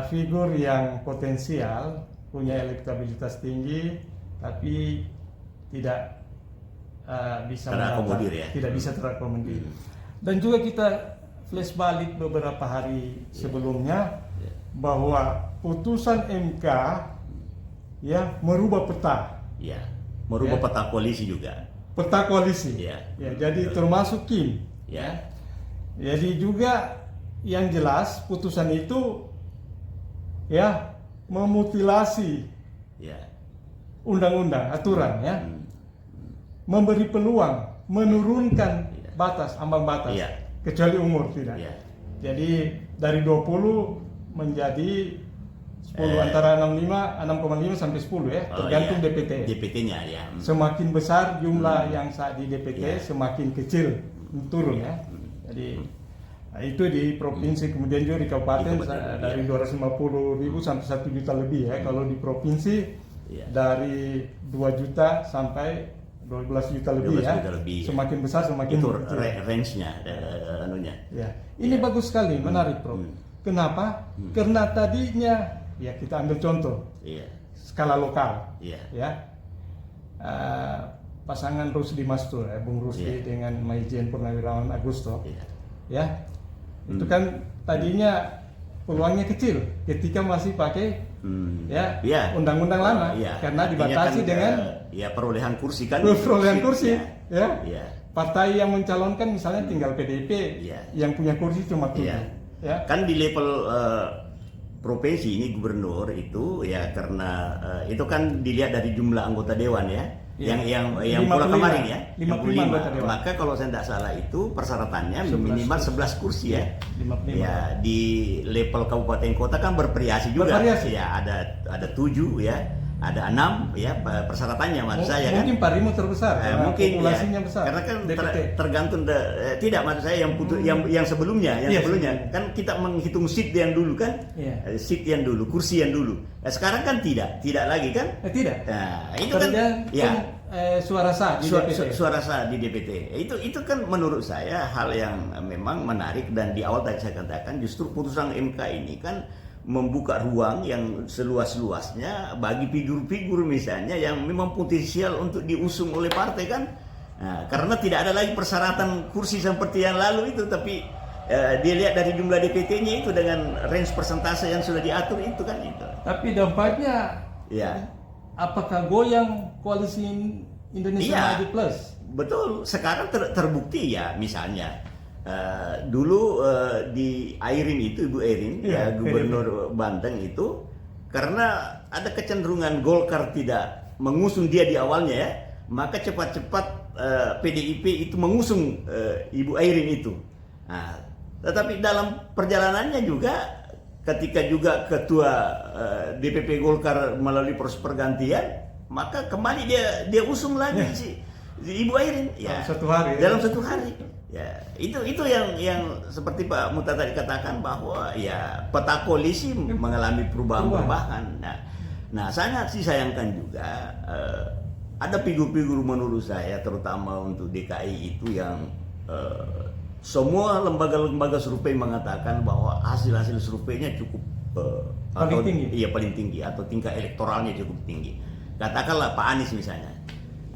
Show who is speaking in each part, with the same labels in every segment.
Speaker 1: figur yang potensial, punya elektabilitas tinggi, tapi tidak bisa
Speaker 2: terakomodir ya.
Speaker 1: tidak bisa terakomodir. Dan juga kita flash balik beberapa hari sebelumnya bahwa putusan MK ya merubah peta.
Speaker 2: Ya, merubah peta koalisi juga.
Speaker 1: Peta koalisi.
Speaker 2: Ya.
Speaker 1: Ya, jadi termasuk Kim.
Speaker 2: Ya.
Speaker 1: Jadi juga yang jelas putusan itu ya memutilasi
Speaker 2: Ya.
Speaker 1: undang-undang, aturan ya. Memberi peluang menurunkan batas, ambang batas.
Speaker 2: Iya.
Speaker 1: Kecuali umur tidak.
Speaker 2: Iya.
Speaker 1: Jadi dari 20 menjadi 10 antara 6,5 sampai 10 ya, tergantung DPT.
Speaker 2: DPT-nya ya.
Speaker 1: Semakin besar jumlah yang saat di DPT,
Speaker 2: Iya.
Speaker 1: semakin kecil turun ya. Jadi itu di provinsi, kemudian juga di kabupaten dari 250.000 sampai 1 juta lebih ya. Kalau di provinsi dari 2 juta sampai 12 juta lebih
Speaker 2: 12
Speaker 1: ya.
Speaker 2: juta lebih,
Speaker 1: semakin besar semakin
Speaker 2: itu
Speaker 1: kecil.
Speaker 2: range-nya anunya.
Speaker 1: Ya. Ini bagus sekali, menarik, Prof. Kenapa? Karena tadinya ya kita ambil contoh
Speaker 2: Iya.
Speaker 1: skala lokal.
Speaker 2: Iya.
Speaker 1: Ya. Pasangan Rusdi Mastur, Bung Rusdi dengan Maijen Purnawirawan Agusto.
Speaker 2: Iya.
Speaker 1: Ya. Itu kan tadinya peluangnya kecil ketika masih pakai undang-undang lama karena
Speaker 2: Artinya
Speaker 1: dibatasi
Speaker 2: kan,
Speaker 1: dengan
Speaker 2: perolehan kursi kan.
Speaker 1: perolehan kursi ya.
Speaker 2: Iya.
Speaker 1: Partai yang mencalonkan misalnya tinggal PDIP yang punya kursi cuma 7 ya.
Speaker 2: Kan di level provinsi ini gubernur itu ya karena itu kan dilihat dari jumlah anggota dewan ya. Yang pulang kemarin ya
Speaker 1: 55 anggota dewan.
Speaker 2: Maka kalau saya tidak salah itu persyaratannya minimal 11 kursi ya.
Speaker 1: 55.
Speaker 2: Ya di level kabupaten kota kan bervariasi juga.
Speaker 1: Bervariasi.
Speaker 2: Ya ada 7 ya, ada 6 ya persyaratannya maksud saya kan.
Speaker 1: Mungkin Parimo terbesar
Speaker 2: Mungkin
Speaker 1: populasinya besar.
Speaker 2: Karena kan
Speaker 1: DPT.
Speaker 2: tergantung tidak maksud saya yang sebelumnya sebelumnya kan kita menghitung seat yang dulu kan. Seat yang dulu, kursi yang dulu. Nah, sekarang kan tidak lagi kan?
Speaker 1: Tidak.
Speaker 2: Nah, itu kan
Speaker 1: suara sah di DPT.
Speaker 2: Suara sah di DPT. Itu kan menurut saya hal yang memang menarik dan di awal tadi saya katakan justru putusan MK ini kan membuka ruang yang seluas-luasnya bagi figur-figur misalnya yang memang potensial untuk diusung oleh partai kan. Nah, karena tidak ada lagi persyaratan kursi seperti yang lalu itu tapi dilihat dari jumlah DPT-nya itu dengan range persentase yang sudah diatur itu kan itu.
Speaker 1: Tapi dampaknya apakah goyang koalisi Indonesia Maju Plus?
Speaker 2: Betul, sekarang terbukti ya misalnya dulu di Airin itu Ibu Airin Gubernur Banten itu karena ada kecenderungan Golkar tidak mengusung dia di awalnya ya, maka cepat-cepat PDIP itu mengusung Ibu Airin itu. Nah, tetapi dalam perjalanannya juga ketika juga ketua DPP Golkar melalui proses pergantian, maka kembali dia usung lagi si Ibu Airin dalam satu hari. Ya, itu yang seperti Pak Muta tadi katakan bahwa ya peta koalisi mengalami perubahan. Nah, sangat disayangkan juga ada figur-figur menurut saya terutama untuk DKI itu yang semua lembaga-lembaga survei mengatakan bahwa hasil-hasil surveinya cukup paling tinggi atau tingkat elektoralnya cukup tinggi. Katakanlah Pak Anies misalnya.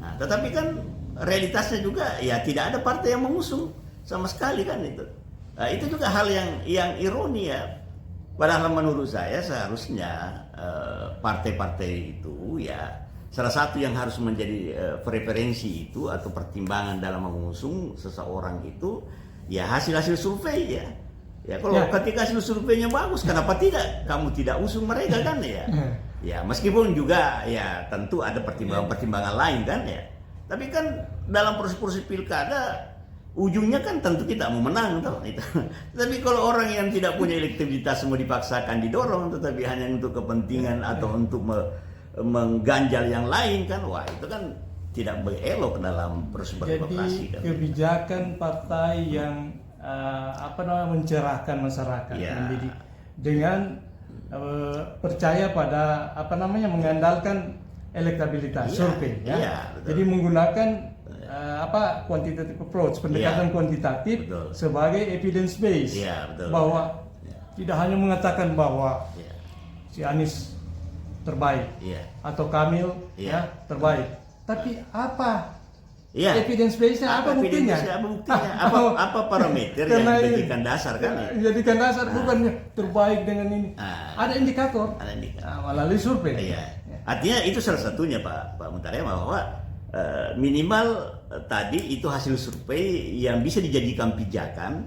Speaker 2: Nah, tetapi kan realitasnya juga ya tidak ada partai yang mengusung sama sekali kan itu. Nah, itu juga hal yang ironi ya. Padahal menurut saya seharusnya partai-partai itu ya salah satu yang harus menjadi preferensi itu atau pertimbangan dalam mengusung seseorang itu ya hasil-hasil survei ya. Ya kalau ketika hasil surveinya bagus, kenapa kamu tidak usung mereka kan ya? Ya meskipun juga ya tentu ada pertimbangan-pertimbangan lain kan ya. Tapi kan dalam proses-proses pilkada ujungnya kan tentu kita mau menang toh itu. Tapi kalau orang yang tidak punya elektabilitas semua dipaksakan didorong tetapi hanya untuk kepentingan atau untuk mengganjal yang lain kan, wah itu kan tidak elok dalam proses berdemokrasi.
Speaker 1: Jadi kebijakan partai yang mencerahkan masyarakat, mendidik dengan percaya pada mengandalkan elektabilitas survei ya. Jadi menggunakan quantitative approach, pendekatan kuantitatif sebagai evidence base bahwa tidak hanya mengatakan bahwa si Anies terbaik
Speaker 2: Iya.
Speaker 1: atau Kamil
Speaker 2: Iya.
Speaker 1: ya terbaik. Tapi apa
Speaker 2: Iya.
Speaker 1: evidence base-nya, apa buktinya?
Speaker 2: Apa buktinya? Apa parameter yang
Speaker 1: Karena
Speaker 2: dijadikan dasar kan?
Speaker 1: Jadikan dasar bukannya terbaik dengan ini. Ada indikator.
Speaker 2: Ada indikator.
Speaker 1: Melalui survei.
Speaker 2: Iya. Artinya itu salah satunya Pak Mutarema, bahwa minimal tadi itu hasil survei yang bisa dijadikan pijakan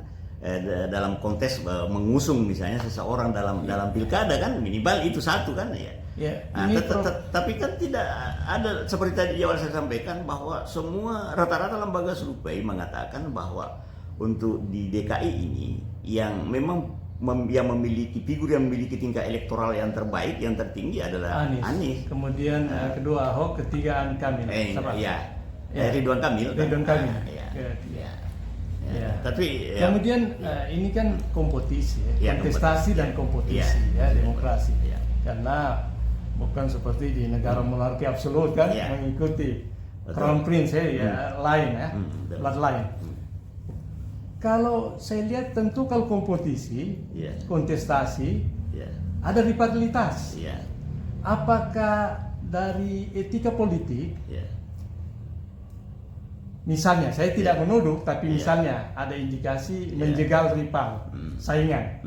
Speaker 2: dalam konteks mengusung misalnya seseorang dalam pilkada kan, minimal itu satu kan ya.
Speaker 1: Ya,
Speaker 2: Nah,
Speaker 1: ini
Speaker 2: tapi kan tidak ada, seperti tadi di awal saya sampaikan, bahwa semua rata-rata lembaga survei mengatakan bahwa untuk di DKI ini yang memang yang memiliki figur yang memiliki tingkat elektoral yang terbaik, yang tertinggi adalah Anies.
Speaker 1: Kemudian kedua Ahok, ketiga Kamil.
Speaker 2: Iya. Ridwan Kamil.
Speaker 1: Ridwan Kamil.
Speaker 2: Ya. Tapi
Speaker 1: kemudian ini kan kompetisi, kontestasi dan kompetisi demokrasi. Karena bukan seperti di negara monarki absolut kan, mengikuti crown prince line bloodline. Kalau saya lihat tentu kalau kompetisi, kontestasi, ada rivalitas. Apakah dari etika politik? Misalnya, saya tidak menuduh, tapi misalnya ada indikasi menjegal rival, saingan.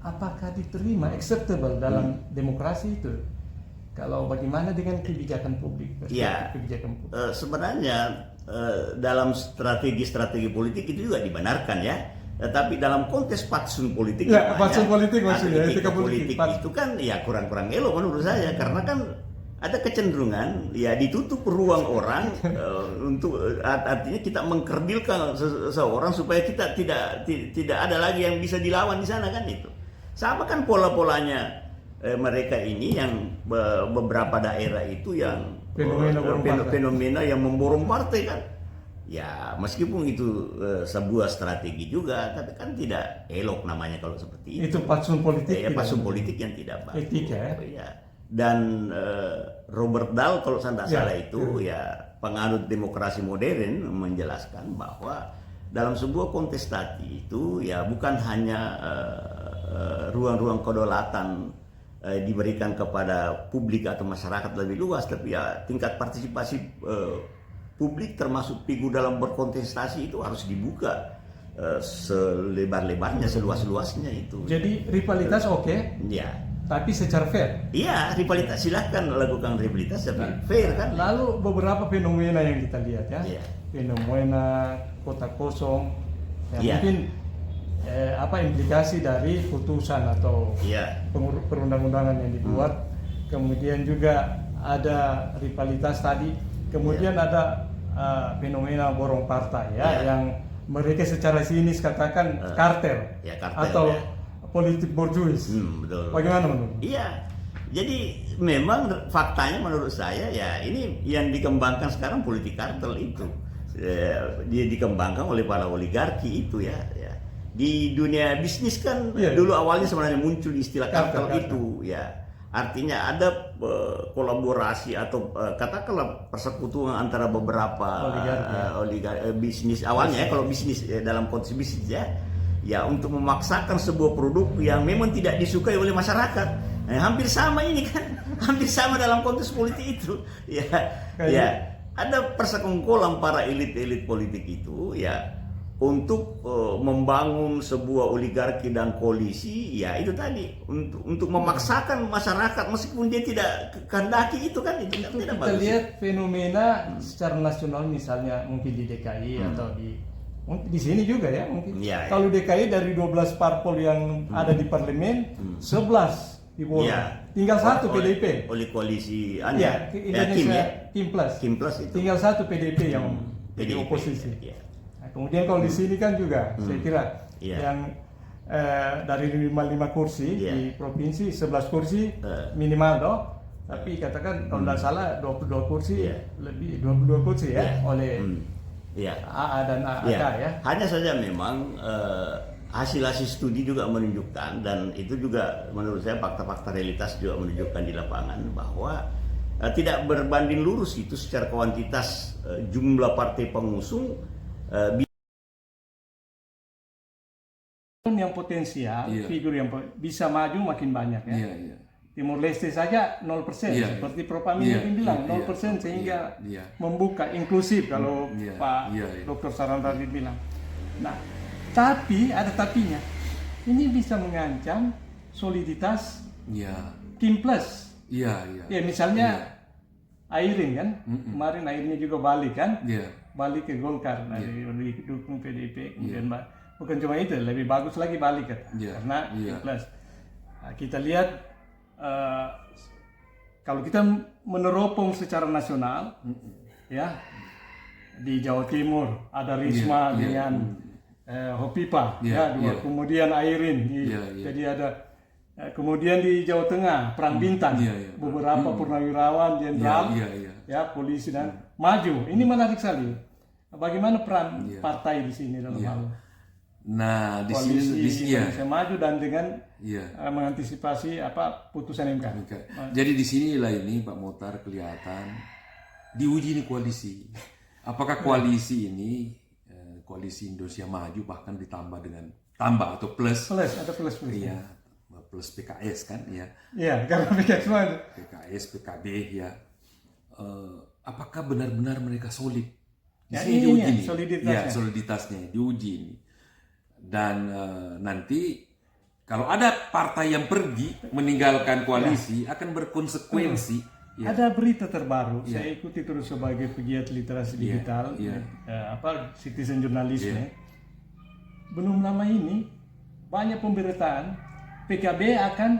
Speaker 1: Apakah diterima, acceptable dalam demokrasi itu? Kalau bagaimana dengan kebijakan publik? Kebijakan publik.
Speaker 2: Sebenarnya dalam strategi politik itu juga dibenarkan ya. Tapi dalam konteks fatsun politik,
Speaker 1: fatsun politik maksudnya,
Speaker 2: etika politik itu kan ya kurang-kurang elok menurut saya, karena kan ada kecenderungan ya ditutup ruang orang untuk artinya kita mengkerdilkan seseorang supaya kita tidak ada lagi yang bisa dilawan di sana kan itu. Sama kan pola-polanya mereka ini yang beberapa daerah itu yang fenomena yang memborong partai kan. Ya meskipun itu sebuah strategi juga, tapi kan tidak elok namanya kalau seperti itu.
Speaker 1: Itu fatsun politik.
Speaker 2: Fatsun politik yang tidak bagus.
Speaker 1: Etika
Speaker 2: Dan Robert Dahl kalau saya tidak salah itu penganut demokrasi modern menjelaskan bahwa dalam sebuah kontestasi itu ya bukan hanya ruang-ruang kedaulatan diberikan kepada publik atau masyarakat lebih luas, tapi ya tingkat partisipasi publik termasuk figur dalam berkontestasi itu harus dibuka selebar-lebarnya, seluas-luasnya itu.
Speaker 1: Jadi rivalitas
Speaker 2: Ya.
Speaker 1: Tapi secara fair.
Speaker 2: Iya, rivalitas, silahkan lakukan rivalitas tapi fair kan.
Speaker 1: Lalu beberapa fenomena yang kita lihat fenomena kota kosong, mungkin implikasi dari putusan atau perundang-undangan yang dibuat. Kemudian juga ada rivalitas tadi. Kemudian ada fenomena borong partai yang mereka secara sinis katakan kartel, atau politik borjuis.
Speaker 2: Betul.
Speaker 1: Bagaimana menurut?
Speaker 2: Iya. Jadi memang faktanya menurut saya ya ini yang dikembangkan sekarang politik kartel itu. Dia dikembangkan oleh para oligarki itu ya. Di dunia bisnis kan dulu awalnya sebenarnya muncul istilah kartel itu ya. Artinya ada kolaborasi atau katakanlah persekutuan antara beberapa oligarki bisnis awalnya kalau bisnis dalam konteks bisnis ya untuk memaksakan sebuah produk yang memang tidak disukai oleh masyarakat. Hampir sama ini kan, hampir sama dalam konteks politik itu. Ada persekongkolan para elit-elit politik itu untuk membangun sebuah oligarki dan koalisi itu tadi untuk memaksakan masyarakat meskipun dia tidak kehendaki itu kan itu tidak
Speaker 1: kita lihat fenomena secara nasional misalnya mungkin di DKI atau di sini juga mungkin. Kalau DKI dari 12 parpol yang ada di parlemen, 11 di bawah. Tinggal satu PDIP.
Speaker 2: Oleh koalisi
Speaker 1: Indonesia Kim Plus itu. Tinggal satu PDIP yang jadi oposisi. Nah, kemudian kalau di sini kan juga saya kira yang dari 5 kursi di provinsi 11 kursi minimal tapi katakan kalau tidak salah 22 kursi lebih 22 kursi oleh AA dan AK
Speaker 2: Hanya saja memang hasil-hasil studi juga menunjukkan, dan itu juga menurut saya fakta-fakta realitas juga menunjukkan di lapangan bahwa tidak berbanding lurus itu secara kuantitas jumlah partai pengusung
Speaker 1: yang potensial, figur yang bisa maju makin banyak Timur Leste saja 0%, seperti Prof. Aminuddin bilang 0%, sehingga membuka inklusif kalau Pak Dr. Saran tadi bilang. Nah, tapi ada tapinya. Ini bisa mengancam soliditas Kim Plus. Ya misalnya Airin kan, kemarin Airinnya juga balik kan, balik ke Golkar, dari dukung PDIP, kemudian bukan cuma itu, lebih bagus lagi balik kan, karena Kim Plus. Nah, kita lihat kalau kita meneropong secara nasional, ya di Jawa Timur ada Risma dengan Hopipa, kemudian Airin, jadi ada kemudian di Jawa Tengah Perang Bintang, beberapa purnawirawan, jenderal, polisi dan maju. Ini menarik sekali. Bagaimana peran partai di sini dalam hal
Speaker 3: di
Speaker 1: koalisi
Speaker 3: sini
Speaker 1: Indonesia Maju dan dengan mengantisipasi putusan MK.
Speaker 3: Jadi di sinilah ini Pak Motar kelihatan diuji nih koalisi. Apakah koalisi ini koalisi Indonesia Maju bahkan ditambah dengan atau plus?
Speaker 1: Ada plus.
Speaker 3: Iya, plus PKS kan ya.
Speaker 1: Iya, karena
Speaker 3: PKS, PKB ya. Apakah benar-benar mereka solid? Di
Speaker 1: Ya,
Speaker 3: sini
Speaker 1: ini
Speaker 3: diuji
Speaker 1: ya,
Speaker 3: nih.
Speaker 1: soliditasnya.
Speaker 3: Ya, soliditasnya diuji nih. Dan nanti kalau ada partai yang pergi meninggalkan koalisi akan berkonsekuensi. Ya.
Speaker 1: Ada berita terbaru, saya ikuti terus sebagai pegiat literasi digital, citizen journalisme. Belum lama ini banyak pemberitaan PKB akan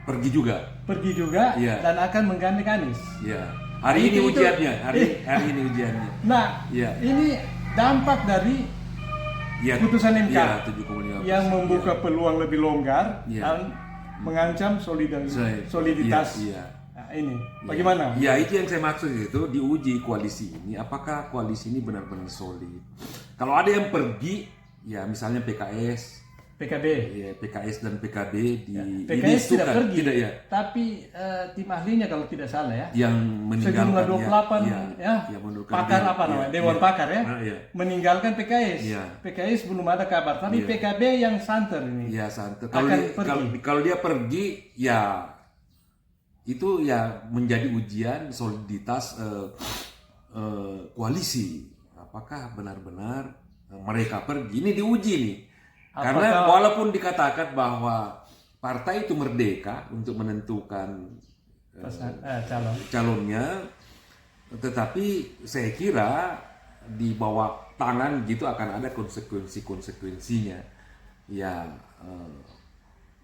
Speaker 3: pergi juga
Speaker 1: dan akan menggandeng Anies.
Speaker 3: Ya. Hari ini ujiannya.
Speaker 1: Nah, ini dampak dari putusan MK yang membuka peluang lebih longgar dan mengancam soliditas. Nah, ini bagaimana?
Speaker 3: Ya, itu yang saya maksud, itu diuji koalisi ini. Apakah koalisi ini benar-benar solid? Kalau ada yang pergi, ya misalnya PKS dan PKB
Speaker 1: PKS tidak pergi, tapi tim ahlinya kalau tidak salah
Speaker 3: yang meninggalkan
Speaker 1: sejumlah 28 pakar Dewan Pakar meninggalkan PKS. PKS belum ada kabar, tapi PKB yang santer ini.
Speaker 3: Santer.
Speaker 1: Kalau
Speaker 3: dia pergi, ya itu ya menjadi ujian soliditas koalisi. Apakah benar-benar mereka pergi? Ini diuji nih. Karena walaupun dikatakan bahwa partai itu merdeka untuk menentukan calonnya, tetapi saya kira di bawah tangan gitu akan ada konsekuensinya.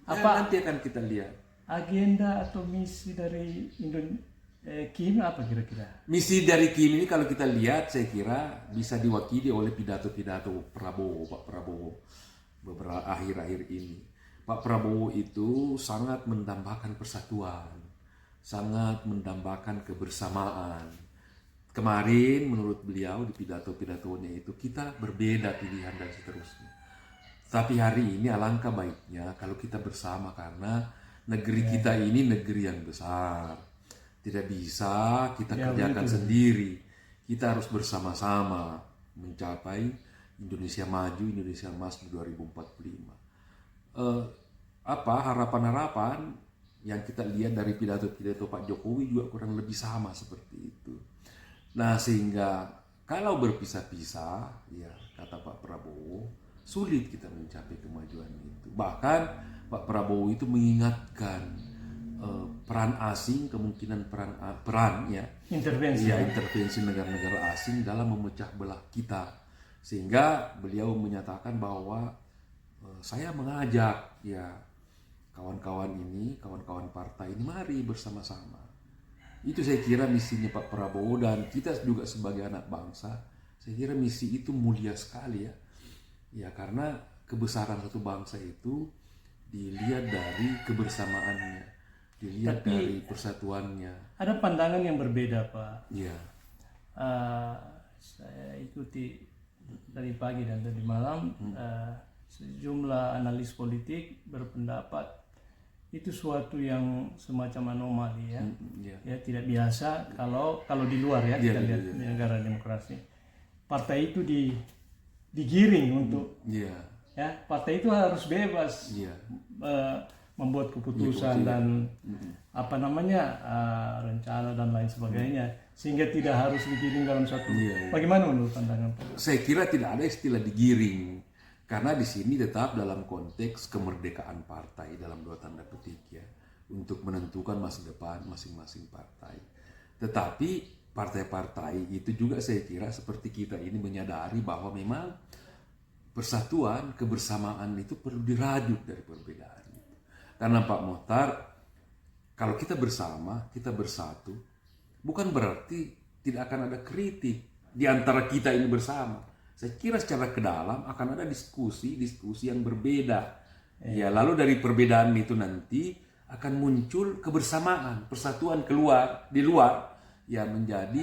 Speaker 3: Nanti akan kita lihat.
Speaker 1: Agenda atau misi dari Kim apa kira-kira?
Speaker 3: Misi dari Kim ini kalau kita lihat, saya kira bisa diwakili oleh pidato-pidato Pak Prabowo beberapa akhir-akhir ini. Pak Prabowo itu sangat mendambakan persatuan, sangat mendambakan kebersamaan. Kemarin menurut beliau di pidato-pidatonya itu kita berbeda pilihan dan seterusnya. Tapi hari ini alangkah baiknya kalau kita bersama, karena negeri kita ini negeri yang besar. Tidak bisa kita kerjakan sendiri. Kita harus bersama-sama mencapai Indonesia Maju, Indonesia Emas di 2045. Harapan-harapan yang kita lihat dari pidato-pidato Pak Jokowi juga kurang lebih sama seperti itu. Nah, sehingga kalau berpisah-pisah, ya kata Pak Prabowo, sulit kita mencapai kemajuan itu. Bahkan Pak Prabowo itu mengingatkan peran asing, kemungkinan peran intervensi negara-negara asing dalam memecah belah kita. Sehingga beliau menyatakan bahwa saya mengajak kawan-kawan partai ini, mari bersama-sama. Itu saya kira misinya Pak Prabowo, dan kita juga sebagai anak bangsa, saya kira misi itu mulia sekali ya, karena kebesaran satu bangsa itu dilihat dari kebersamaannya, dilihat dari persatuannya.
Speaker 1: Ada pandangan yang berbeda, Pak.
Speaker 3: Iya.
Speaker 1: Saya ikuti dari pagi dan tadi malam, sejumlah analis politik berpendapat itu suatu yang semacam anomali ya, tidak biasa kalau di luar kita lihat di negara demokrasi. Partai itu digiring untuk partai itu harus bebas membuat keputusan dan apa namanya rencana dan lain sebagainya, sehingga tidak harus digiring dalam satu. Bagaimana menurut pandangan Pak?
Speaker 3: Saya kira tidak ada istilah digiring, karena di sini tetap dalam konteks kemerdekaan partai dalam dua tanda petik ya, untuk menentukan masa depan masing-masing partai. Tetapi partai-partai itu juga saya kira seperti kita ini menyadari bahwa memang persatuan, kebersamaan itu perlu dirajut dari perbedaan. Karena Pak Mohtar, kalau kita bersama, kita bersatu, bukan berarti tidak akan ada kritik di antara kita ini bersama. Saya kira secara ke dalam akan ada diskusi yang berbeda. Ya, lalu dari perbedaan itu nanti akan muncul kebersamaan, persatuan di luar, ya menjadi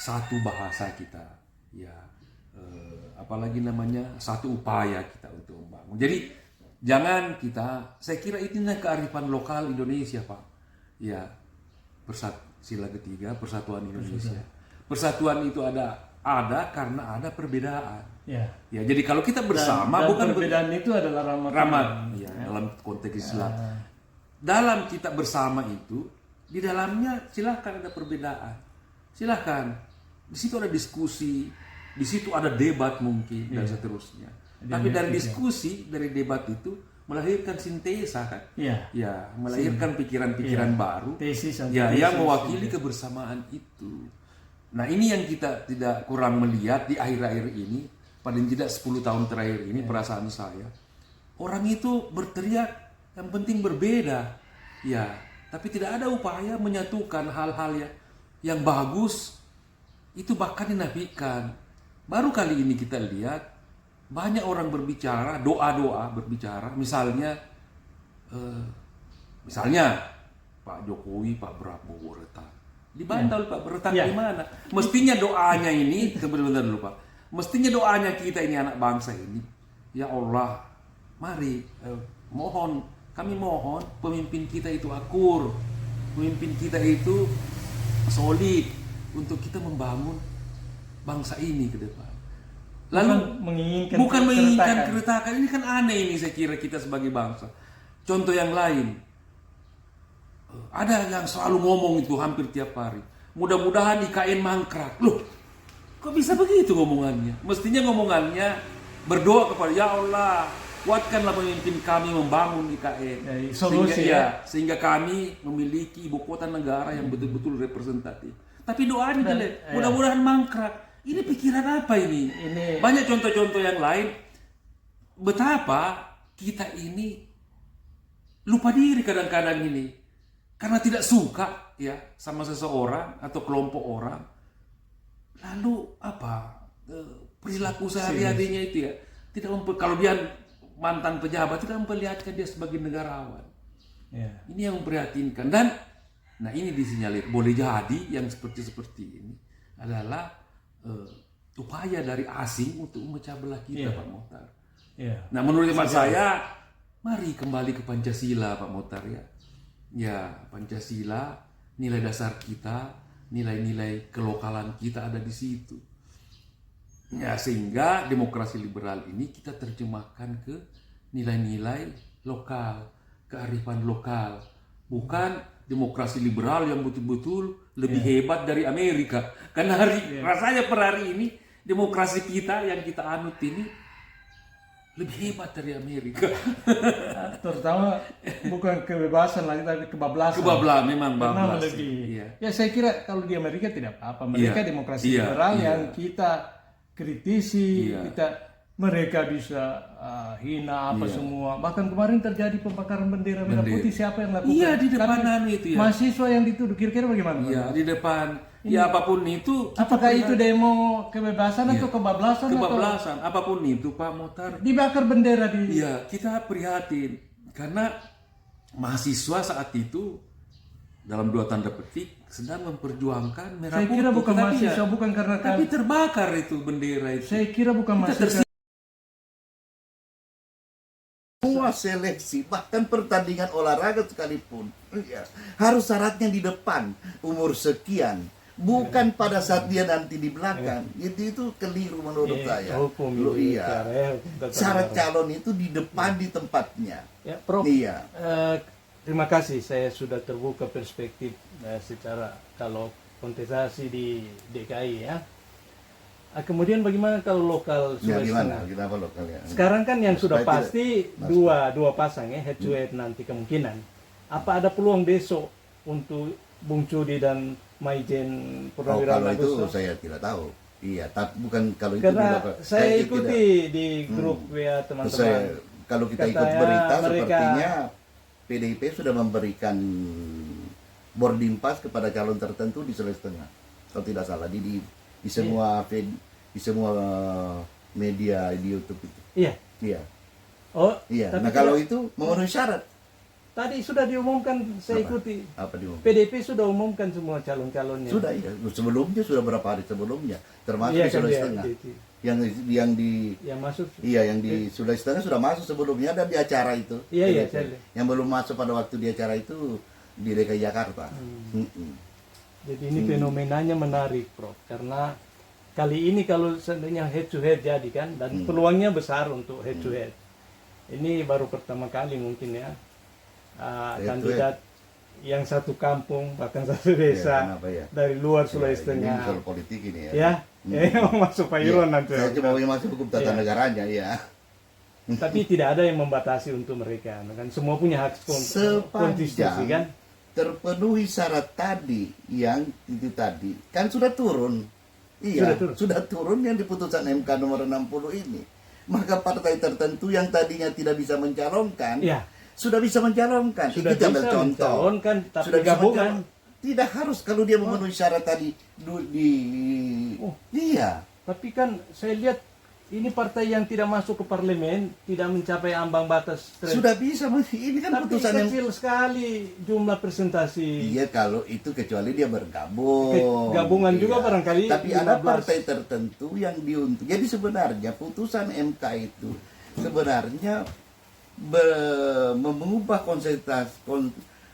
Speaker 3: satu bahasa kita. Ya, apalagi namanya satu upaya kita untuk membangun. Jadi jangan saya kira itu kearifan lokal Indonesia Pak. Ya, sila ketiga persatuan Indonesia. Persatuan itu ada karena ada perbedaan. Ya, jadi kalau kita bersama
Speaker 1: dan
Speaker 3: bukan
Speaker 1: perbedaan itu adalah
Speaker 3: rahmat. Ya, dalam konteks Islam. Dalam kita bersama itu, di dalamnya silahkan ada perbedaan. Silahkan. Di situ ada diskusi, di situ ada debat mungkin dan seterusnya. Tapi dari diskusi, dari debat itu melahirkan sintesa kan? Ya, melahirkan pikiran-pikiran baru yang mewakili kebersamaan itu. Nah, ini yang kita tidak kurang melihat di akhir-akhir ini, paling tidak 10 tahun terakhir ini perasaan saya. Orang itu berteriak yang penting berbeda. Ya, tapi tidak ada upaya menyatukan hal-hal yang bagus itu bahkan dinafikan. Baru kali ini kita lihat banyak orang berbicara, doa-doa berbicara, misalnya Pak Jokowi, Pak Prabowo retak. Dibantah Pak, retak di mana? Mestinya doanya ini, sebentar dulu Pak. Mestinya doanya kita ini anak bangsa ini, ya Allah, mari kami mohon pemimpin kita itu akur, pemimpin kita itu solid untuk kita membangun bangsa ini ke depan. Lalu bukan menginginkan keretakan. Ini kan aneh ini saya kira kita sebagai bangsa. Contoh yang lain, ada yang selalu ngomong itu hampir tiap hari, mudah-mudahan IKN mangkrak. Loh, kok bisa begitu ngomongannya? Mestinya ngomongannya berdoa kepada ya Allah, kuatkanlah pemimpin kami membangun IKN sehingga kami memiliki ibu kota negara yang betul-betul representatif. Tapi doanya jelek, mudah-mudahan mangkrak. Ini pikiran apa ini? Banyak contoh-contoh yang lain. Betapa kita ini lupa diri kadang-kadang ini. Karena tidak suka ya sama seseorang atau kelompok orang. Lalu perilaku sehari-harinya itu ya tidak kalau dia mantan pejabat tidak memperlihatkan dia sebagai negarawan. Ini yang memprihatinkan. Dan ini disinyalir boleh jadi yang seperti ini adalah upaya dari asing untuk memecah belah kita Pak Mohtar. Nah menurut hemat saya, mari kembali ke Pancasila Pak Mohtar ya. Ya, Pancasila, nilai dasar kita, nilai-nilai kelokalan kita ada di situ. Ya, sehingga demokrasi liberal ini kita terjemahkan ke nilai-nilai lokal, kearifan lokal. Bukan demokrasi liberal yang betul-betul lebih hebat dari Amerika. Karena rasanya per hari ini demokrasi kita yang kita anut ini lebih hebat dari Amerika.
Speaker 1: Terutama bukan kebebasan lagi tapi kebablasan.
Speaker 3: Memang bablas.
Speaker 1: Ya saya kira kalau di Amerika tidak apa-apa. Mereka demokrasi liberal yang kita kritisi, mereka bisa hina semua. Bahkan kemarin terjadi pembakaran bendera merah putih, siapa yang lakukan?
Speaker 3: Iya, di depan itu ya.
Speaker 1: Mahasiswa yang dituduh, kira-kira bagaimana?
Speaker 3: Iya, di depan. Ya apapun itu.
Speaker 1: Apakah itu demo kebebasan atau kebablasan?
Speaker 3: Kebablasan, apapun itu Pak Mohtar.
Speaker 1: Dibakar bendera di.
Speaker 3: Iya, kita prihatin karena mahasiswa saat itu dalam dua tanda petik sedang memperjuangkan merah putih.
Speaker 1: Saya kira bukan mahasiswa, bukan karena
Speaker 3: tapi terbakar itu bendera itu.
Speaker 1: Saya kira bukan mahasiswa.
Speaker 4: Semua seleksi, bahkan pertandingan olahraga sekalipun, harus syaratnya di depan umur sekian, bukan pada saat dia nanti di belakang. Itu keliru menurut saya.
Speaker 1: Hukum
Speaker 4: Loh,
Speaker 1: itu
Speaker 4: iya.
Speaker 1: cara, ya, hukum tata
Speaker 4: Syarat
Speaker 1: negara.
Speaker 4: calon itu di depan di tempatnya.
Speaker 1: Ya, Prof.
Speaker 4: Iya.
Speaker 1: Terima kasih, saya sudah terbuka perspektif secara kalau kontestasi di DKI ya. Kemudian bagaimana kalau lokal
Speaker 4: Ya
Speaker 1: Sulawesi
Speaker 4: gimana?
Speaker 1: Tengah?
Speaker 4: Kenapa lo kalian?
Speaker 1: Sekarang kan yang sudah
Speaker 4: Supaya
Speaker 1: pasti
Speaker 4: tidak-
Speaker 1: dua pasang ya, head to head nanti kemungkinan. Apa ada peluang besok untuk Bung Cudi dan Maijen Purnawirawan
Speaker 4: kalau itu
Speaker 1: Agustus?
Speaker 4: saya tidak tahu. Iya, tapi bukan kalau itu
Speaker 1: Karena
Speaker 4: juga-
Speaker 1: saya
Speaker 4: tidak-
Speaker 1: ikuti di grup WA teman-teman.
Speaker 4: kalau kita ikut
Speaker 1: Katanya
Speaker 4: berita
Speaker 1: mereka-
Speaker 4: sepertinya PDIP sudah memberikan boarding pass kepada calon tertentu di Sulawesi Tengah. Kalau tidak salah di semua di semua media di YouTube itu.
Speaker 1: Iya.
Speaker 4: Iya.
Speaker 1: Oh,
Speaker 4: Iya.
Speaker 1: tapi
Speaker 4: Nah, kalau
Speaker 1: tidak-
Speaker 4: itu memenuhi syarat.
Speaker 1: tadi sudah diumumkan, saya ikuti.
Speaker 4: Apa diumumkan?
Speaker 1: PDP sudah umumkan semua calon-calonnya.
Speaker 4: Sudah iya. Sebelumnya sudah berapa hari sebelumnya, termasuk
Speaker 1: Iya
Speaker 4: di
Speaker 1: kan
Speaker 4: Sulawesi
Speaker 1: dia,
Speaker 4: Tengah.
Speaker 1: itu.
Speaker 4: Yang di
Speaker 1: Yang masuk.
Speaker 4: Iya, yang di Sulawesi Tengah sudah masuk sebelumnya dan di acara itu.
Speaker 1: Iya, iya,
Speaker 4: PDP.
Speaker 1: saya lihat.
Speaker 4: Yang belum masuk pada waktu di acara itu di DKI Jakarta.
Speaker 1: Jadi ini fenomenanya menarik, Prof. Karena kali ini kalau seandainya head to head jadi kan, dan peluangnya besar untuk head to head. Ini baru pertama kali mungkin ya
Speaker 4: Head to
Speaker 1: kandidat yang satu kampung bahkan satu desa
Speaker 4: kenapa ya?
Speaker 1: dari luar Sulawesi
Speaker 4: Ya, ini
Speaker 1: Tengah.
Speaker 4: soal politik ini ya.
Speaker 1: Ya, mau masuk Pak
Speaker 4: Iya,
Speaker 1: Irwan nanti.
Speaker 4: Saya cuma mau masuk hukum tata
Speaker 1: Iya.
Speaker 4: negaranya ya.
Speaker 1: Tapi tidak ada yang membatasi untuk mereka, kan semua punya hak konstitusi kan.
Speaker 4: Sepanjang terpenuhi syarat tadi yang itu tadi kan sudah turun. Iya, sudah turun yang di putusan MK nomor 60 ini. Maka partai tertentu yang tadinya tidak bisa mencalonkan,
Speaker 1: Iya.
Speaker 4: sudah bisa mencalonkan.
Speaker 1: Sudah
Speaker 4: Kita ambil
Speaker 1: bisa
Speaker 4: contoh.
Speaker 1: mencalonkan, tapi
Speaker 4: Sudah bisa
Speaker 1: gabungan.
Speaker 4: mencalon- Tidak harus kalau dia memenuhi syarat tadi di
Speaker 1: Oh.
Speaker 4: iya.
Speaker 1: Tapi kan saya lihat ini partai yang tidak masuk ke parlemen, tidak mencapai ambang batas.
Speaker 4: Sudah bisa, ini kan
Speaker 1: Tapi
Speaker 4: putusan yang
Speaker 1: kecil sekali jumlah presentasi.
Speaker 4: iya kalau itu kecuali dia bergabung.
Speaker 1: Gabungan juga
Speaker 4: Iya.
Speaker 1: barangkali
Speaker 4: Tapi ada
Speaker 1: 15.
Speaker 4: partai tertentu yang diuntung. Jadi sebenarnya putusan MK itu sebenarnya mengubah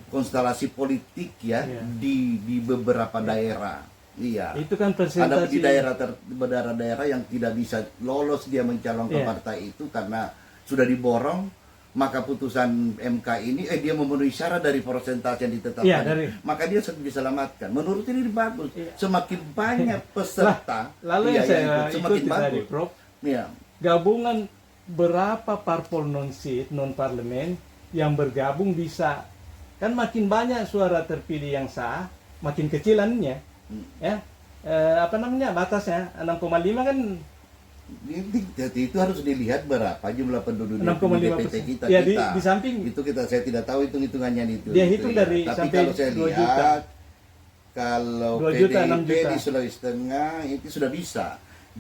Speaker 4: konstelasi politik ya
Speaker 1: Iya.
Speaker 4: di beberapa daerah. Iya.
Speaker 1: Itu kan
Speaker 4: Ada
Speaker 1: presentasi.
Speaker 4: di daerah-daerah yang tidak bisa lolos dia mencalonkan
Speaker 1: Iya.
Speaker 4: partai itu karena sudah diborong, maka putusan MK ini dia memenuhi syarat dari persentase yang ditetapkan.
Speaker 1: Iya, dari-
Speaker 4: Maka dia diselamatkan. Menurut ini bagus.
Speaker 1: Iya.
Speaker 4: Semakin banyak peserta
Speaker 1: Lalu yang
Speaker 4: iya,
Speaker 1: saya
Speaker 4: ikut, semakin
Speaker 1: ikuti tadi,
Speaker 4: bagus.
Speaker 1: Prof,
Speaker 4: Iya.
Speaker 1: gabungan berapa parpol non-seat, non-parlemen yang bergabung bisa, kan makin banyak suara terpilih yang sah, makin kecilannya, ya. Apa namanya batasnya 6,5 kan.
Speaker 4: Jadi itu harus dilihat berapa jumlah penduduk di
Speaker 1: 6,5%.
Speaker 4: DPT kita.
Speaker 1: Ya, di samping
Speaker 4: itu saya tidak tahu hitungannya itu.
Speaker 1: dia
Speaker 4: gitu
Speaker 1: hitung
Speaker 4: ya.
Speaker 1: dari
Speaker 4: Tapi
Speaker 1: sampai
Speaker 4: kalau saya
Speaker 1: 2
Speaker 4: lihat
Speaker 1: juta.
Speaker 4: kalau
Speaker 1: 2 juta, 6
Speaker 4: PDIP
Speaker 1: juta.
Speaker 4: di Sulawesi Tengah itu sudah bisa.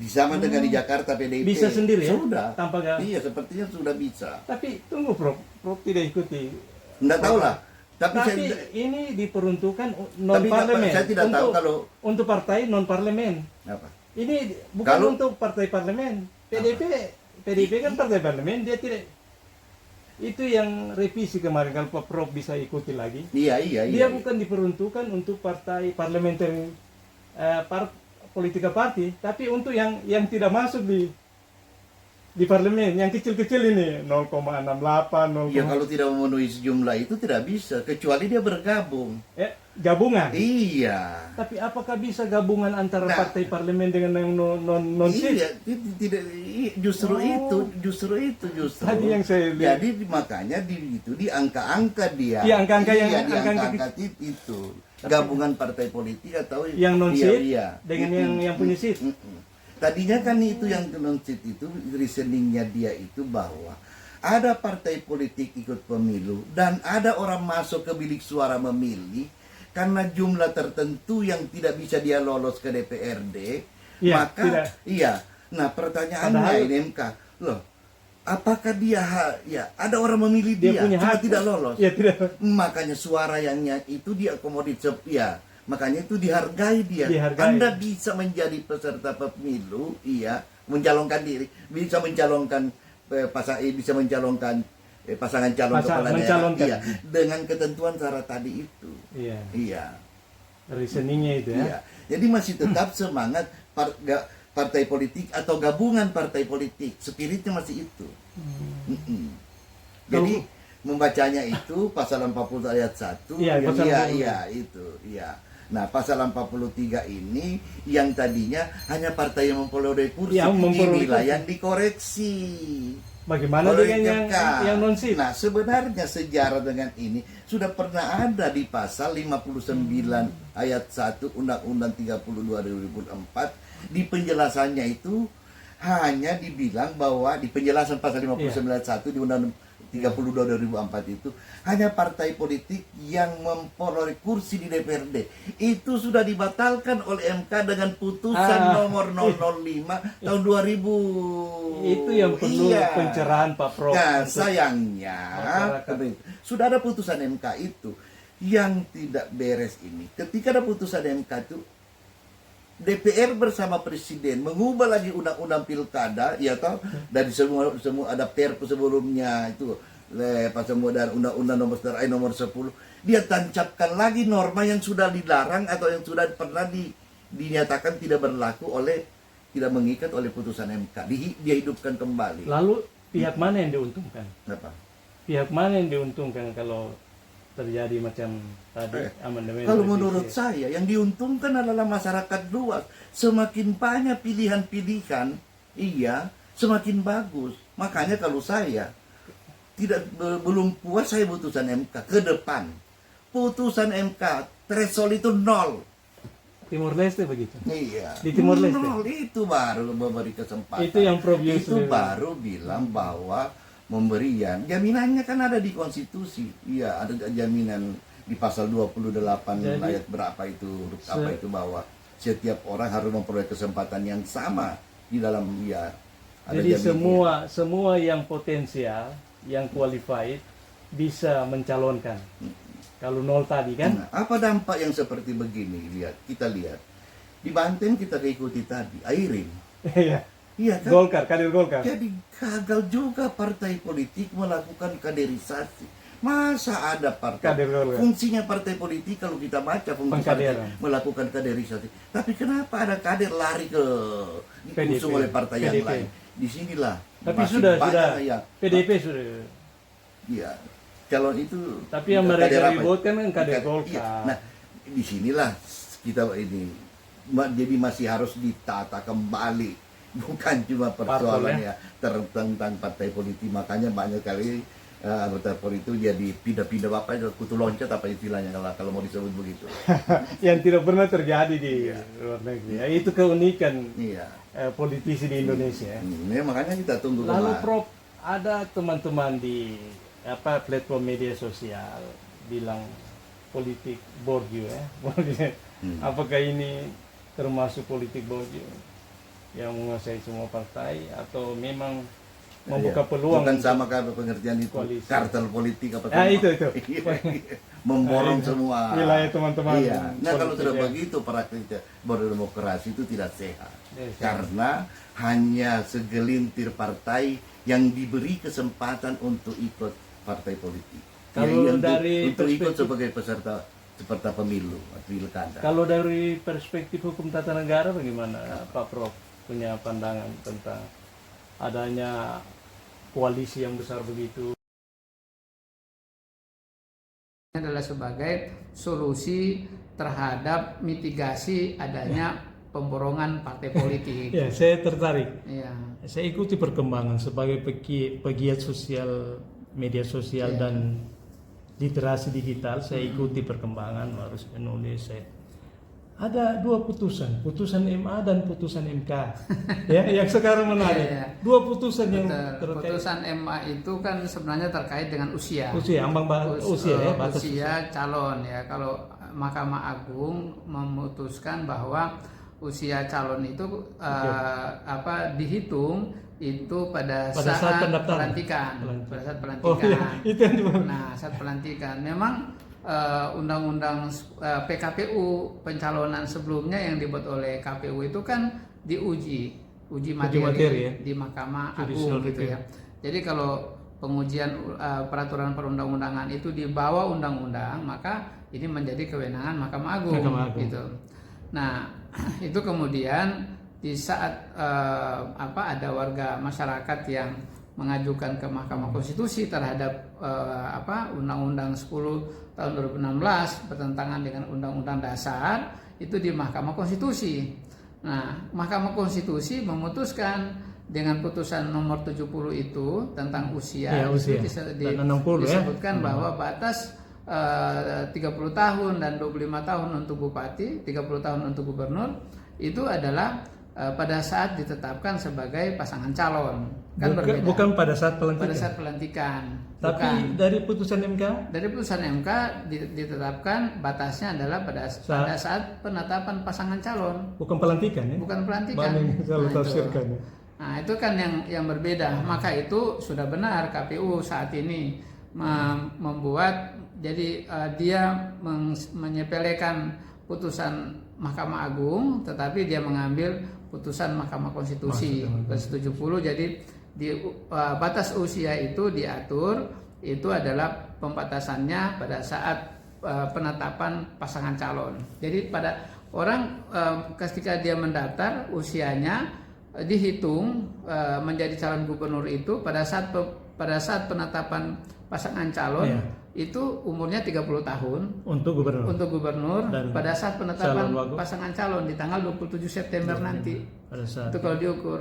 Speaker 4: Sama dengan di Jakarta PDIP.
Speaker 1: Bisa sendiri ya?
Speaker 4: Sudah.
Speaker 1: Tanpa
Speaker 4: Iya, sepertinya sudah bisa.
Speaker 1: Tapi tunggu, Prof tidak ikuti.
Speaker 4: Enggak tahu lah. Tapi
Speaker 1: Tapi
Speaker 4: saya
Speaker 1: ini diperuntukkan non parlemen.
Speaker 4: saya tidak tahu kalau
Speaker 1: untuk partai non parlemen.
Speaker 4: apa?
Speaker 1: Ini bukan
Speaker 4: Kalau-
Speaker 1: untuk partai parlemen. PDIP kan partai parlemen, dia tidak. Itu yang revisi kemarin kalau Pak Prof bisa ikuti lagi.
Speaker 4: Iya.
Speaker 1: Dia bukan diperuntukkan untuk partai parlementer politika party, tapi untuk yang tidak masuk di parlemen, yang kecil-kecil ini 0,68, 0,
Speaker 4: Ya kalau tidak memenuhi sejumlah itu tidak bisa kecuali dia bergabung.
Speaker 1: gabungan.
Speaker 4: Iya.
Speaker 1: Tapi apakah bisa gabungan antara
Speaker 4: Nah.
Speaker 1: partai parlemen dengan yang non seat?
Speaker 4: Iya, tidak justru itu.
Speaker 1: Tadi yang saya lihat.
Speaker 4: Jadi makanya di angka-angka dia.
Speaker 1: Di angka-angka yang-
Speaker 4: iya, di
Speaker 1: angka-angka
Speaker 4: angka itu. Gabungan partai politik atau
Speaker 1: Yang non seat
Speaker 4: iya.
Speaker 1: dengan yang punya seat.
Speaker 4: Tadinya kan itu yang non seat itu reasoningnya dia itu bahwa ada partai politik ikut pemilu dan ada orang masuk ke bilik suara memilih karena jumlah tertentu yang tidak bisa dia lolos ke DPRD,
Speaker 1: Iya,
Speaker 4: maka
Speaker 1: tidak.
Speaker 4: iya. Nah, pertanyaannya
Speaker 1: Padahal-
Speaker 4: ini MK, loh, apakah dia ada orang memilih
Speaker 1: Dia
Speaker 4: dia,
Speaker 1: punya
Speaker 4: cuma
Speaker 1: hak.
Speaker 4: tidak lolos?
Speaker 1: Ya tidak.
Speaker 4: Makanya suara yang itu diakomodir ya. Makanya itu dihargai dia.
Speaker 1: Dihargai.
Speaker 4: Anda bisa menjadi peserta pemilu, iya, mencalonkan diri, bisa mencalonkan bisa mencalonkan pasangan calon
Speaker 1: Pasangan
Speaker 4: kepala daerah,
Speaker 1: mencalonkan.
Speaker 4: iya, dengan ketentuan syarat tadi itu.
Speaker 1: Iya.
Speaker 4: Iya.
Speaker 1: reasoningnya itu ya.
Speaker 4: Iya. Jadi masih tetap semangat partai politik atau gabungan partai politik, spiritnya masih itu. Jadi membacanya itu pasal 40 ayat 1
Speaker 1: Iya, pasal 40.
Speaker 4: iya itu, iya. Nah, pasal 43 ini yang tadinya hanya partai yang memperoleh kursi,
Speaker 1: Yang memperoleh
Speaker 4: inilah
Speaker 1: kursi.
Speaker 4: yang dikoreksi.
Speaker 1: Bagaimana
Speaker 4: oleh
Speaker 1: dengan
Speaker 4: MK.
Speaker 1: yang non sip?
Speaker 4: Nah, sebenarnya sejarah dengan ini sudah pernah ada di pasal 59 ayat 1 Undang-Undang 32 2004. Di penjelasannya itu hanya dibilang bahwa di penjelasan pasal 59 ayat 1 di Undang-Undang 32 2004 itu hanya partai politik yang memperoleh kursi di DPRD itu sudah dibatalkan oleh MK dengan putusan nomor 005 tahun 2000.
Speaker 1: Itu yang perlu
Speaker 4: Iya.
Speaker 1: pencerahan Pak Prof.
Speaker 4: Nah,
Speaker 1: untuk
Speaker 4: sayangnya
Speaker 1: masyarakat.
Speaker 4: sudah ada putusan MK itu yang tidak beres ini. Ketika ada putusan MK itu DPR bersama Presiden mengubah lagi undang-undang pilkada, ya tahu dari semua ada Perpu sebelumnya itu pas semua dan undang-undang nomor 10 dia tancapkan lagi norma yang sudah dilarang atau yang sudah pernah dinyatakan tidak berlaku oleh tidak mengikat oleh putusan MK. Dia hidupkan kembali.
Speaker 1: Lalu pihak mana yang diuntungkan?
Speaker 4: Kenapa?
Speaker 1: Pihak mana yang diuntungkan kalau terjadi macam tadi amandemen?
Speaker 4: Kalau
Speaker 1: revisi?
Speaker 4: menurut saya yang diuntungkan adalah masyarakat luas. Semakin banyak pilihan-pilihan, iya, semakin bagus. Makanya kalau saya belum puas saya putusan MK ke depan. Putusan MK threshold itu 0.
Speaker 1: Timur Leste begitu.
Speaker 4: Iya.
Speaker 1: Di Timur Leste?
Speaker 4: 0 itu baru memberi kesempatan.
Speaker 1: Itu yang Prof.
Speaker 4: Itu
Speaker 1: Yusril.
Speaker 4: baru bilang bahwa pemberian jaminannya kan ada di konstitusi. Iya, ada jaminan di pasal 28
Speaker 1: Jadi,
Speaker 4: ayat berapa itu huruf apa itu bahwa setiap orang harus memperoleh kesempatan yang sama di dalam ada
Speaker 1: Jadi
Speaker 4: jaminan.
Speaker 1: semua yang potensial, yang qualified bisa mencalonkan. Kalau 0 tadi kan?
Speaker 4: Nah, apa dampak yang seperti begini? Kita lihat. Di Banten kita ikuti tadi, Airin.
Speaker 1: Iya.
Speaker 4: Iya kan?
Speaker 1: Golkar, kader Golkar.
Speaker 4: Jadi gagal juga partai politik melakukan kaderisasi. Masa ada partai?
Speaker 1: Kader Golkar.
Speaker 4: Fungsinya partai politik kalau kita baca fungsi
Speaker 1: Pengkaderan.
Speaker 4: partai melakukan kaderisasi. Tapi kenapa ada kader lari ke diusung
Speaker 1: PDP.
Speaker 4: oleh partai yang
Speaker 1: PDP.
Speaker 4: lain? Disinilah.
Speaker 1: Tapi
Speaker 4: masih
Speaker 1: sudah
Speaker 4: banyak yang
Speaker 1: PDP sudah.
Speaker 4: iya, calon itu.
Speaker 1: Tapi yang mereka
Speaker 4: kader apa?
Speaker 1: ributkan kan kader
Speaker 4: Iya.
Speaker 1: Golkar.
Speaker 4: Nah, disinilah kita ini jadi masih harus ditata kembali. Bukan cuma persoalannya tentang partai politik, makanya banyak kali anggota Polri itu jadi pindah-pindah apa itu kutu loncat apa istilahnya kalau mau disebut begitu.
Speaker 1: Yang tidak pernah terjadi di luar negeri. Ya, itu keunikan
Speaker 4: Iya.
Speaker 1: politisi di Indonesia.
Speaker 4: Makanya kita tunggu
Speaker 1: Lalu
Speaker 4: kemarin.
Speaker 1: Prof, ada teman-teman di platform media sosial bilang politik borju ya. Apakah ini termasuk politik borju yang menguasai semua partai atau memang membuka
Speaker 4: Iya.
Speaker 1: peluang
Speaker 4: Bukan
Speaker 1: untuk
Speaker 4: sama kan pengertian itu
Speaker 1: koalisi.
Speaker 4: kartel politik apa
Speaker 1: itu
Speaker 4: memborong semua
Speaker 1: wilayah teman-teman.
Speaker 4: iya. Nah kalau
Speaker 1: politik
Speaker 4: sudah
Speaker 1: ya.
Speaker 4: begitu praktik berdemokrasi itu tidak sehat
Speaker 1: Iya, sehat.
Speaker 4: karena hanya segelintir partai yang diberi kesempatan untuk ikut partai politik.
Speaker 1: Kalau
Speaker 4: yang
Speaker 1: dari
Speaker 4: untuk ikut
Speaker 1: perspektif-
Speaker 4: sebagai peserta pemilu pilkada.
Speaker 1: Kalau dari perspektif hukum tata negara bagaimana Pak Prof punya pandangan tentang adanya koalisi yang besar begitu?
Speaker 5: Adalah sebagai solusi terhadap mitigasi adanya pemborongan partai politik.
Speaker 1: Ya, saya tertarik.
Speaker 5: Ya,
Speaker 1: Saya ikuti perkembangan sebagai pegiat sosial, media sosial dan literasi digital. Saya ikuti perkembangan, harus menulis. Ada dua putusan MA dan putusan MK. Ya, yang sekarang menarik.
Speaker 5: Iya.
Speaker 1: Dua putusan yang
Speaker 5: betul.
Speaker 1: terkait
Speaker 5: Putusan MA itu kan sebenarnya terkait dengan usia.
Speaker 1: usia ya, batas
Speaker 5: usia calon ya. Kalau Mahkamah Agung memutuskan bahwa usia calon itu dihitung itu pada saat
Speaker 1: pendaftaran.
Speaker 5: pelantikan. Pada saat pelantikan.
Speaker 1: Oh iya, itu yang dimaksud.
Speaker 5: Nah, saat pelantikan memang undang-undang PKPU pencalonan sebelumnya yang dibuat oleh KPU itu kan uji materi
Speaker 1: materi ya.
Speaker 5: di Mahkamah
Speaker 1: Judicial
Speaker 5: Agung gitu
Speaker 1: review.
Speaker 5: ya. Jadi kalau pengujian peraturan perundang-undangan itu di bawah undang-undang, maka ini menjadi kewenangan Mahkamah Agung. Gitu. Nah, itu kemudian di saat ada warga masyarakat yang mengajukan ke Mahkamah Konstitusi terhadap Undang-Undang 10 tahun 2016 bertentangan dengan Undang-Undang Dasar, itu di Mahkamah Konstitusi. Nah, Mahkamah Konstitusi memutuskan dengan putusan nomor 70 itu tentang usia, disebutkan bahwa batas 30 tahun dan 25 tahun untuk bupati, 30 tahun untuk gubernur itu adalah pada saat ditetapkan sebagai pasangan calon. Kan berbeda.
Speaker 1: Bukan pada saat pelantikan.
Speaker 5: Pada saat pelantikan.
Speaker 1: Tapi
Speaker 5: bukan.
Speaker 1: Dari putusan MK?
Speaker 5: Dari putusan MK ditetapkan batasnya adalah pada saat penetapan pasangan calon.
Speaker 1: Bukan pelantikan ya?
Speaker 5: Bukan pelantikan. Nah, itu kan yang berbeda. Maka itu sudah benar KPU saat ini membuat, jadi dia menyepelekan putusan Mahkamah Agung, tetapi dia mengambil putusan Mahkamah Konstitusi ke-70. Jadi di batas usia itu diatur, itu adalah pembatasannya pada saat penetapan pasangan calon. Jadi pada orang ketika dia mendaftar, usianya dihitung menjadi calon gubernur itu pada saat penetapan pasangan calon. Itu umurnya 30 tahun untuk gubernur dan pada saat penetapan pasangan calon di tanggal 27 September nanti. Itu kalau diukur.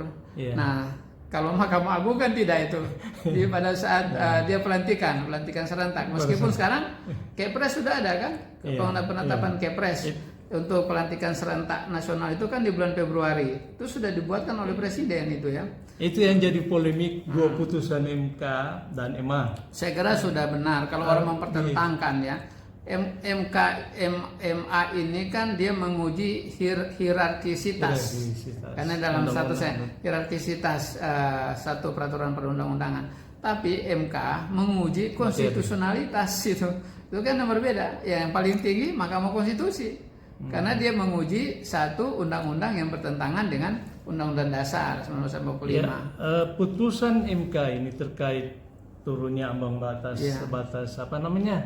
Speaker 5: Nah, kalau Mahkamah Agung kan tidak itu. Pada saat dia pelantikan serentak. Meskipun sekarang Kepres sudah ada kan? Penetapan Kepres untuk pelantikan serentak nasional itu kan di bulan Februari. Itu sudah dibuatkan oleh Presiden itu ya.
Speaker 1: Itu yang jadi polemik dua putusan MK dan MA.
Speaker 5: Saya kira sudah benar kalau orang mempertentangkan ya. MA ini kan dia menguji hierarkisitas. Karena dalam statusnya hierarkisitas satu peraturan perundang-undangan. Tapi MK menguji konstitusionalitas itu. Itu kan yang berbeda. Yang paling tinggi Mahkamah Konstitusi. Karena dia menguji satu undang-undang yang bertentangan dengan Undang-Undang Dasar 1945.
Speaker 1: Putusan MK ini terkait turunnya ambang batas apa namanya?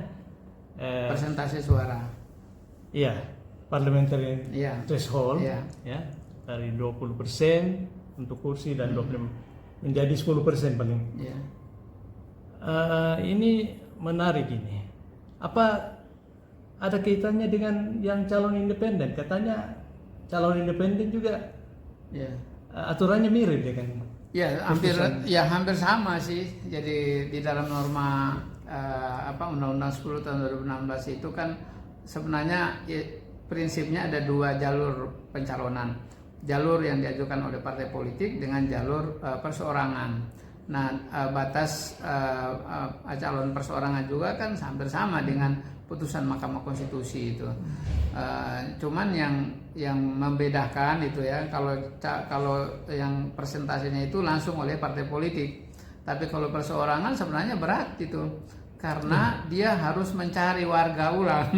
Speaker 5: Persentase suara.
Speaker 1: Iya, parliamentary threshold ya, dari 20% untuk kursi dan 25 menjadi 10% paling. Ini menarik ini. Apa ada kaitannya dengan yang calon independen? Katanya calon independen juga aturannya mirip dengan
Speaker 5: hampir sama sih. Jadi di dalam norma Undang-Undang 10 tahun 2016 itu kan sebenarnya prinsipnya ada dua jalur pencalonan. Jalur yang diajukan oleh partai politik dengan jalur perseorangan. Nah, batas calon perseorangan juga kan hampir sama dengan putusan Mahkamah Konstitusi itu. Cuman yang membedakan itu ya, kalau yang persentasenya itu langsung oleh partai politik. Tapi kalau perseorangan sebenarnya berat itu. Karena dia harus mencari warga ulang.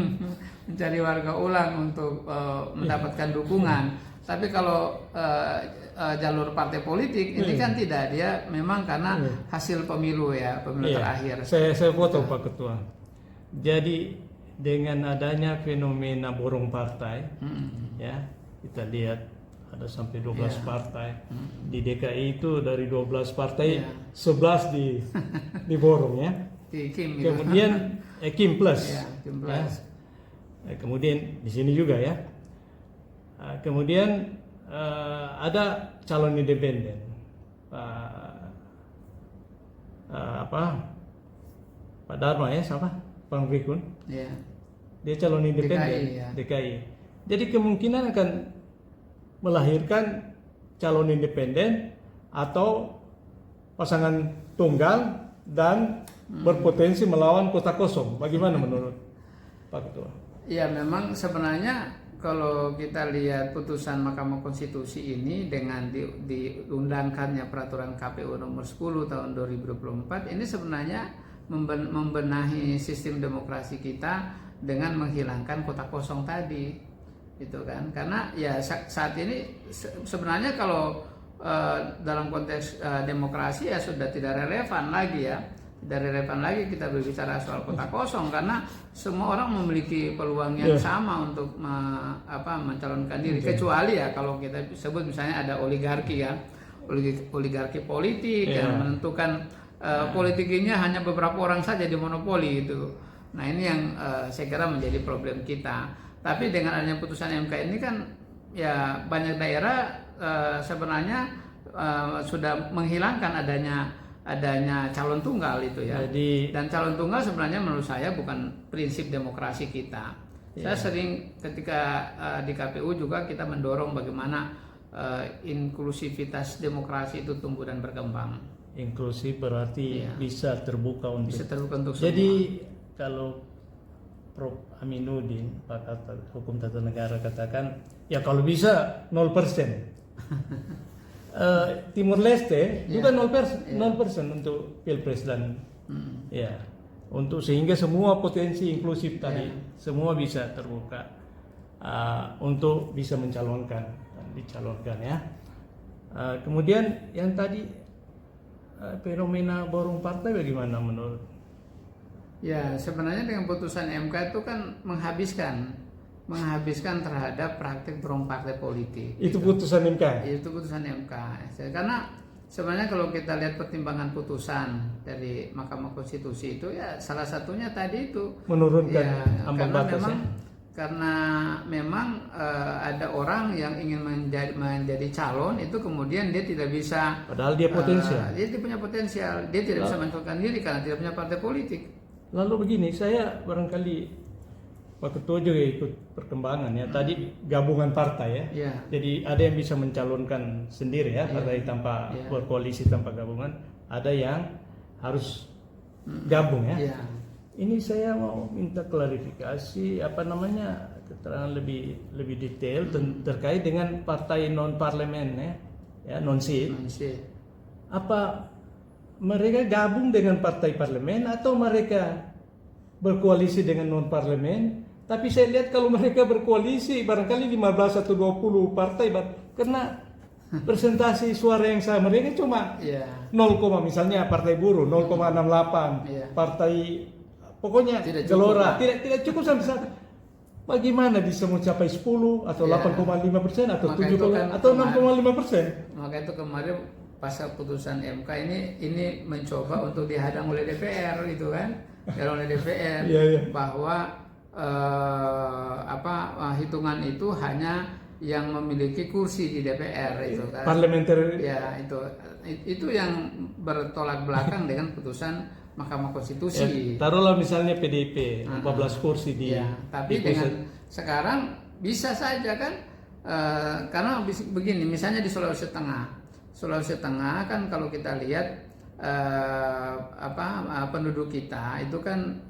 Speaker 5: Mencari warga ulang untuk mendapatkan dukungan. Tapi kalau jalur partai politik ini kan tidak, dia memang karena hasil pemilu terakhir.
Speaker 1: Saya foto Pak Ketua. Jadi dengan adanya fenomena borong partai, ya kita lihat ada sampai 12 partai di DKI itu, dari 12 partai 11 di borong ya. Kemudian Kim Plus, Kim Plus. Kemudian di sini juga ya. Kemudian ada calon independen, Pak Dharma ya, siapa? Bang Rikun, dia calon independen DKI. Jadi kemungkinan akan melahirkan calon independen atau pasangan tunggal dan berpotensi melawan kota kosong. Bagaimana menurut Pak Ketua?
Speaker 5: Ya, memang sebenarnya kalau kita lihat putusan Mahkamah Konstitusi ini dengan diundangkannya peraturan KPU nomor 10 tahun 2024 ini sebenarnya membenahi sistem demokrasi kita dengan menghilangkan kota kosong tadi, gitu kan? Karena ya saat ini sebenarnya kalau dalam konteks demokrasi ya sudah tidak relevan lagi ya. tidak relevan lagi kita berbicara soal kota kosong, karena semua orang memiliki peluang yang sama untuk mencalonkan diri, kecuali ya kalau kita sebut misalnya ada oligarki ya, oligarki politik yang menentukan politiknya hanya beberapa orang saja dimonopoli gitu. Nah ini yang saya kira menjadi problem kita. Tapi dengan adanya putusan MK ini kan ya banyak daerah sebenarnya sudah menghilangkan adanya calon tunggal itu ya. Dan calon tunggal sebenarnya menurut saya bukan prinsip demokrasi kita. Saya sering ketika di KPU juga kita mendorong bagaimana inklusivitas demokrasi itu tumbuh dan berkembang.
Speaker 1: Inklusif berarti bisa terbuka untuk
Speaker 5: semua.
Speaker 1: Jadi kalau Prof. Aminuddin, pakar hukum tata negara katakan, ya kalau bisa 0%. Timur Leste juga 0% untuk Pilpres dan ya untuk sehingga semua potensi inklusif tadi semua bisa terbuka untuk bisa dicalonkan ya. Kemudian yang tadi fenomena borong partai bagaimana menurut?
Speaker 5: Ya sebenarnya dengan putusan MK itu kan menghabiskan terhadap praktik borong partai politik.
Speaker 1: Itu putusan MK?
Speaker 5: Itu putusan MK. Karena sebenarnya kalau kita lihat pertimbangan putusan dari Mahkamah Konstitusi itu ya salah satunya tadi itu
Speaker 1: menurunkan ambang batas
Speaker 5: karena memang ada orang yang ingin menjadi calon itu kemudian dia tidak bisa,
Speaker 1: padahal dia potensial.
Speaker 5: Dia punya potensial, dia tidak bisa mencalonkan diri karena tidak punya partai politik.
Speaker 1: Lalu begini, saya barangkali Pak Ketua juga ikut perkembangan ya. Tadi gabungan partai ya. Jadi ada yang bisa mencalonkan sendiri ya, partai tanpa berkoalisi tanpa gabungan. Ada yang harus gabung ya. Ini saya mau minta klarifikasi keterangan lebih detail terkait dengan partai non parlemen ya non seat. Apa mereka gabung dengan partai parlemen atau mereka berkoalisi dengan non parlemen? Tapi saya lihat kalau mereka berkoalisi barangkali 15 atau 20 partai karena presentasi suara yang sama mereka cuma 0, misalnya partai buruh 0,68, partai pokoknya Gelora tidak cukup sampai saat. Bagaimana bisa mencapai 10 atau 8,5% atau 7 atau 6,5%?
Speaker 5: Maka itu kemarin pasal putusan MK ini mencoba untuk dihadang oleh DPR gitu kan, oleh DPR bahwa hitungan itu hanya yang memiliki kursi di DPR itu kan.
Speaker 1: Parlementer. Ya
Speaker 5: itu yang bertolak belakang dengan putusan Mahkamah Konstitusi.
Speaker 1: Taruhlah misalnya PDIP 14 kursi di.
Speaker 5: Tapi dengan sekarang bisa saja kan, karena begini, misalnya di Sulawesi Tengah kan kalau kita lihat penduduk kita itu kan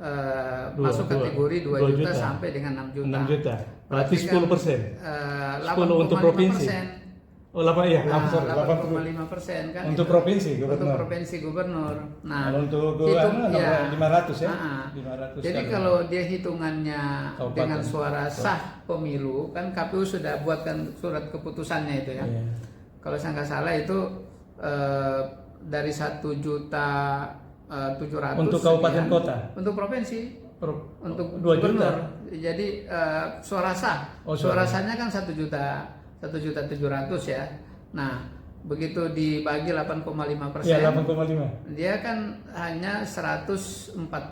Speaker 5: masuk kategori 2 juta sampai dengan 6 juta.
Speaker 1: 6 juta. Berarti 10%. 10 untuk provinsi.
Speaker 5: 8,5% kan
Speaker 1: untuk provinsi
Speaker 5: gubernur. Nah,
Speaker 1: untuk 500 ya. 500.
Speaker 5: Jadi kalau dia hitungannya dengan suara sah pemilu kan KPU sudah buatkan surat keputusannya itu ya. Kalau saya nggak salah itu dari 1,7 juta
Speaker 1: untuk kabupaten kota.
Speaker 5: Untuk provinsi. Untuk
Speaker 1: 2 juta.
Speaker 5: Jadi suara sah. Suara sahnya kan 1,700,000 ya. Nah, begitu dibagi 8,5%.
Speaker 1: Ya, 8,5.
Speaker 5: Dia kan hanya 140